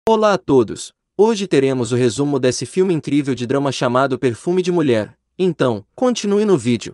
Olá a todos! Hoje teremos o resumo desse filme incrível de drama chamado Perfume de Mulher. Então, continue no vídeo.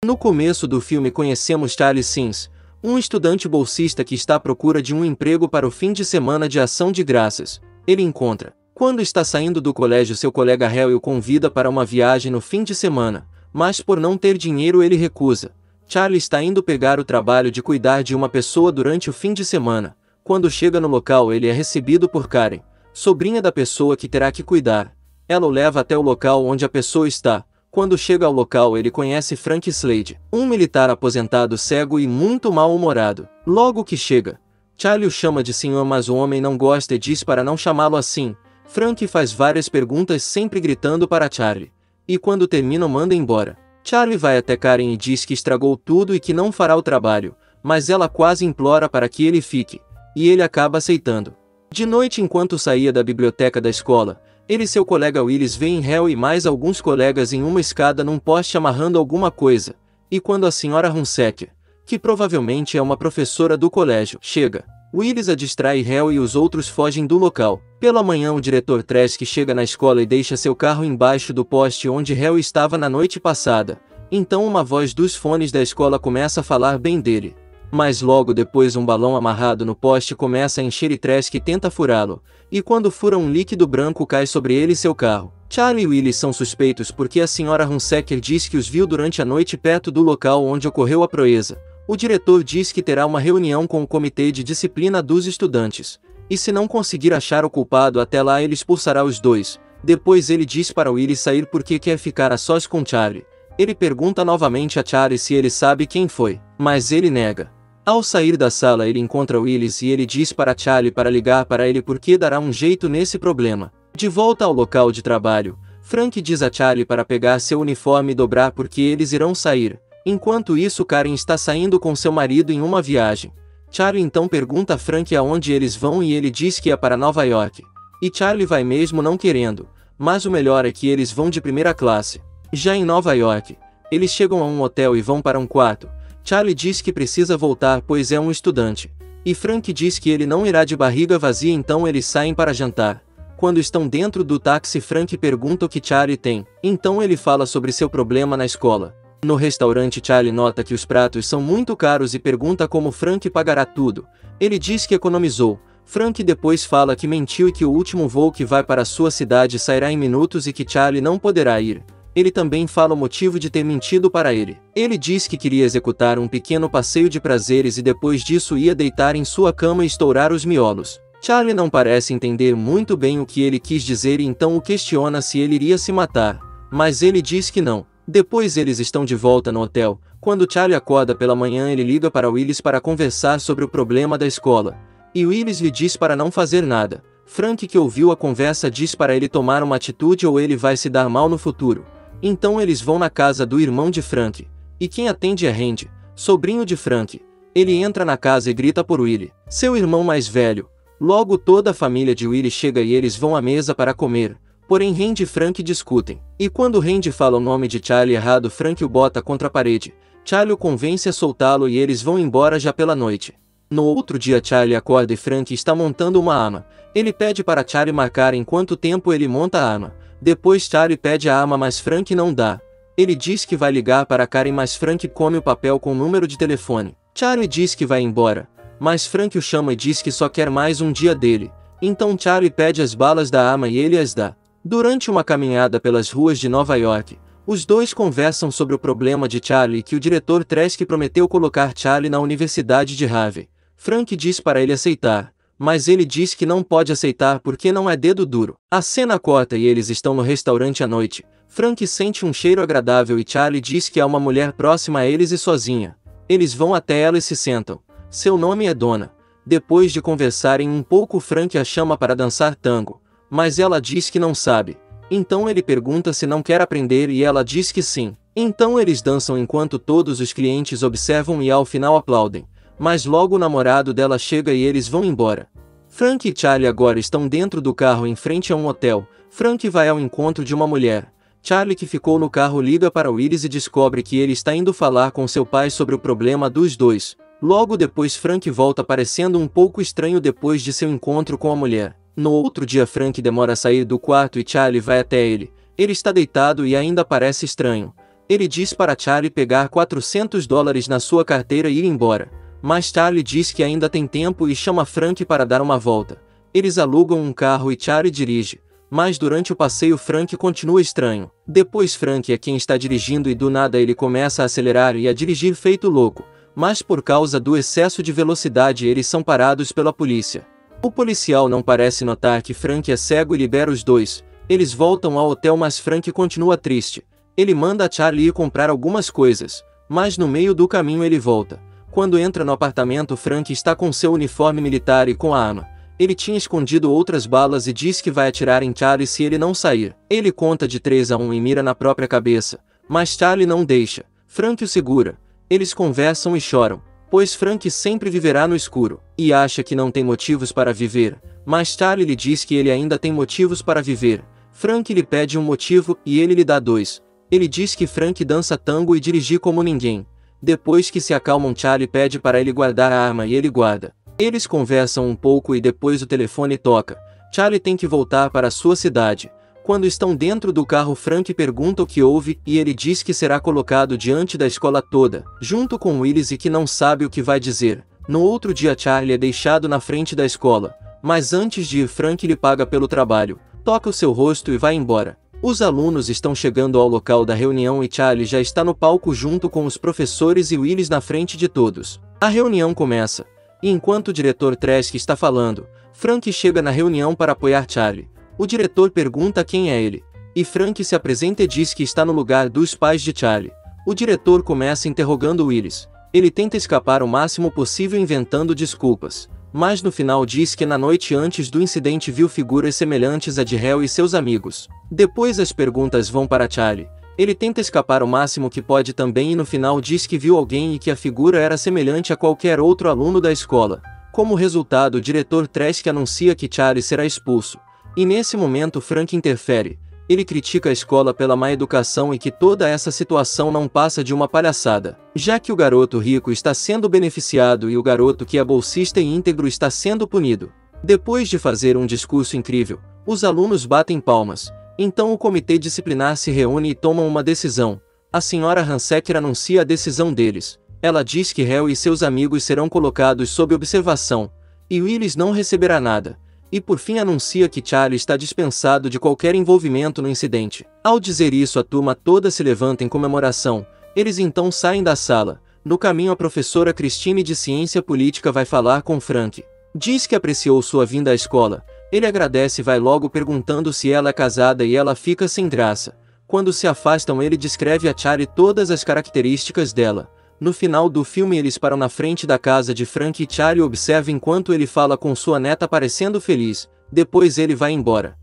No começo do filme conhecemos Charlie Sims, um estudante bolsista que está à procura de um emprego para o fim de semana de ação de graças. Ele encontra, quando está saindo do colégio, seu colega Hal e o convida para uma viagem no fim de semana, mas por não ter dinheiro ele recusa. Charlie está indo pegar o trabalho de cuidar de uma pessoa durante o fim de semana. Quando chega no local, ele é recebido por Karen, sobrinha da pessoa que terá que cuidar. Ela o leva até o local onde a pessoa está. Quando chega ao local, ele conhece Frank Slade, um militar aposentado cego e muito mal-humorado. Logo que chega, Charlie o chama de senhor, mas o homem não gosta e diz para não chamá-lo assim. Frank faz várias perguntas, sempre gritando para Charlie. E quando terminam, manda embora. Charlie vai até Karen e diz que estragou tudo e que não fará o trabalho, mas ela quase implora para que ele fique. E ele acaba aceitando. De noite, enquanto saía da biblioteca da escola, ele e seu colega Willis veem Hal e mais alguns colegas em uma escada num poste amarrando alguma coisa. E quando a senhora Hunsaker, que provavelmente é uma professora do colégio, chega, Willis a distrai e Hal e os outros fogem do local. Pela manhã, o diretor Trask chega na escola e deixa seu carro embaixo do poste onde Hal estava na noite passada. Então uma voz dos fones da escola começa a falar bem dele. Mas logo depois um balão amarrado no poste começa a encher e Trask tenta furá-lo, e quando fura, um líquido branco cai sobre ele e seu carro. Charlie e Willis são suspeitos porque a senhora Hunsaker diz que os viu durante a noite perto do local onde ocorreu a proeza. O diretor diz que terá uma reunião com o comitê de disciplina dos estudantes, e se não conseguir achar o culpado até lá, ele expulsará os dois. Depois ele diz para Willis sair porque quer ficar a sós com Charlie. Ele pergunta novamente a Charlie se ele sabe quem foi, mas ele nega. Ao sair da sala, ele encontra Willis e ele diz para Charlie para ligar para ele porque dará um jeito nesse problema. De volta ao local de trabalho, Frank diz a Charlie para pegar seu uniforme e dobrar porque eles irão sair. Enquanto isso, Karen está saindo com seu marido em uma viagem. Charlie então pergunta a Frank aonde eles vão e ele diz que é para Nova York. E Charlie vai mesmo não querendo, mas o melhor é que eles vão de primeira classe. Já em Nova York, eles chegam a um hotel e vão para um quarto. Charlie diz que precisa voltar pois é um estudante, e Frank diz que ele não irá de barriga vazia, então eles saem para jantar. Quando estão dentro do táxi, Frank pergunta o que Charlie tem, então ele fala sobre seu problema na escola. No restaurante, Charlie nota que os pratos são muito caros e pergunta como Frank pagará tudo. Ele diz que economizou. Frank depois fala que mentiu e que o último voo que vai para sua cidade sairá em minutos e que Charlie não poderá ir. Ele também fala o motivo de ter mentido para ele. Ele diz que queria executar um pequeno passeio de prazeres e depois disso ia deitar em sua cama e estourar os miolos. Charlie não parece entender muito bem o que ele quis dizer e então o questiona se ele iria se matar, mas ele diz que não. Depois eles estão de volta no hotel. Quando Charlie acorda pela manhã, ele liga para Willis para conversar sobre o problema da escola. E Willis lhe diz para não fazer nada. Frank, que ouviu a conversa, diz para ele tomar uma atitude ou ele vai se dar mal no futuro. Então eles vão na casa do irmão de Frank, e quem atende é Randy, sobrinho de Frank. Ele entra na casa e grita por Willie, seu irmão mais velho. Logo toda a família de Willie chega e eles vão à mesa para comer, porém Randy e Frank discutem. E quando Randy fala o nome de Charlie errado, Frank o bota contra a parede. Charlie o convence a soltá-lo e eles vão embora já pela noite. No outro dia, Charlie acorda e Frank está montando uma arma. Ele pede para Charlie marcar em quanto tempo ele monta a arma. Depois Charlie pede a arma, mas Frank não dá. Ele diz que vai ligar para Karen, mas Frank come o papel com o número de telefone. Charlie diz que vai embora, mas Frank o chama e diz que só quer mais um dia dele. Então Charlie pede as balas da arma e ele as dá. Durante uma caminhada pelas ruas de Nova York, os dois conversam sobre o problema de Charlie e que o diretor Trask prometeu colocar Charlie na Universidade de Harvey. Frank diz para ele aceitar, mas ele diz que não pode aceitar porque não é dedo duro. A cena corta e eles estão no restaurante à noite. Frank sente um cheiro agradável e Charlie diz que há uma mulher próxima a eles e sozinha. Eles vão até ela e se sentam. Seu nome é Donna. Depois de conversarem um pouco, Frank a chama para dançar tango, mas ela diz que não sabe. Então ele pergunta se não quer aprender e ela diz que sim. Então eles dançam enquanto todos os clientes observam e ao final aplaudem. Mas logo o namorado dela chega e eles vão embora. Frank e Charlie agora estão dentro do carro em frente a um hotel. Frank vai ao encontro de uma mulher. Charlie, que ficou no carro, liga para Willis e descobre que ele está indo falar com seu pai sobre o problema dos dois. Logo depois, Frank volta parecendo um pouco estranho depois de seu encontro com a mulher. No outro dia Frank demora a sair do quarto e Charlie vai até ele. Ele está deitado e ainda parece estranho. Ele diz para Charlie pegar $400 na sua carteira e ir embora. Mas Charlie diz que ainda tem tempo e chama Frank para dar uma volta. Eles alugam um carro e Charlie dirige. Mas durante o passeio Frank continua estranho. Depois Frank é quem está dirigindo e do nada ele começa a acelerar e a dirigir feito louco. Mas por causa do excesso de velocidade eles são parados pela polícia. O policial não parece notar que Frank é cego e libera os dois. Eles voltam ao hotel mas Frank continua triste. Ele manda Charlie ir comprar algumas coisas. Mas no meio do caminho ele volta. Quando entra no apartamento Frank está com seu uniforme militar e com a arma. Ele tinha escondido outras balas e diz que vai atirar em Charlie se ele não sair. Ele conta de 3 a 1 e mira na própria cabeça. Mas Charlie não deixa. Frank o segura. Eles conversam e choram, pois Frank sempre viverá no escuro, e acha que não tem motivos para viver. Mas Charlie lhe diz que ele ainda tem motivos para viver. Frank lhe pede um motivo e ele lhe dá 2. Ele diz que Frank dança tango e dirigir como ninguém. Depois que se acalmam Charlie pede para ele guardar a arma e ele guarda. Eles conversam um pouco e depois o telefone toca. Charlie tem que voltar para sua cidade. Quando estão dentro do carro Frank pergunta o que houve e ele diz que será colocado diante da escola toda, junto com Willis e que não sabe o que vai dizer. No outro dia Charlie é deixado na frente da escola, mas antes de ir Frank lhe paga pelo trabalho, toca o seu rosto e vai embora. Os alunos estão chegando ao local da reunião e Charlie já está no palco junto com os professores e Willis na frente de todos. A reunião começa. E enquanto o diretor Trask está falando, Frank chega na reunião para apoiar Charlie. O diretor pergunta quem é ele, e Frank se apresenta e diz que está no lugar dos pais de Charlie. O diretor começa interrogando Willis. Ele tenta escapar o máximo possível inventando desculpas, mas no final diz que na noite antes do incidente viu figuras semelhantes a de Hal e seus amigos. Depois as perguntas vão para Charlie. Ele tenta escapar o máximo que pode também e no final diz que viu alguém e que a figura era semelhante a qualquer outro aluno da escola. Como resultado, o diretor Trask anuncia que Charlie será expulso. E nesse momento Frank interfere. Ele critica a escola pela má educação e que toda essa situação não passa de uma palhaçada, já que o garoto rico está sendo beneficiado e o garoto que é bolsista e íntegro está sendo punido. Depois de fazer um discurso incrível, os alunos batem palmas. Então o comitê disciplinar se reúne e toma uma decisão. A senhora Hansecker anuncia a decisão deles. Ela diz que Hal e seus amigos serão colocados sob observação, e Willis não receberá nada. E por fim anuncia que Charlie está dispensado de qualquer envolvimento no incidente. Ao dizer isso a turma toda se levanta em comemoração. Eles então saem da sala. No caminho a professora Christine de Ciência Política vai falar com Frank. Diz que apreciou sua vinda à escola. Ele agradece e vai logo perguntando se ela é casada e ela fica sem graça. Quando se afastam ele descreve a Charlie todas as características dela. No final do filme eles param na frente da casa de Frank e Charlie observa enquanto ele fala com sua neta parecendo feliz. Depois ele vai embora.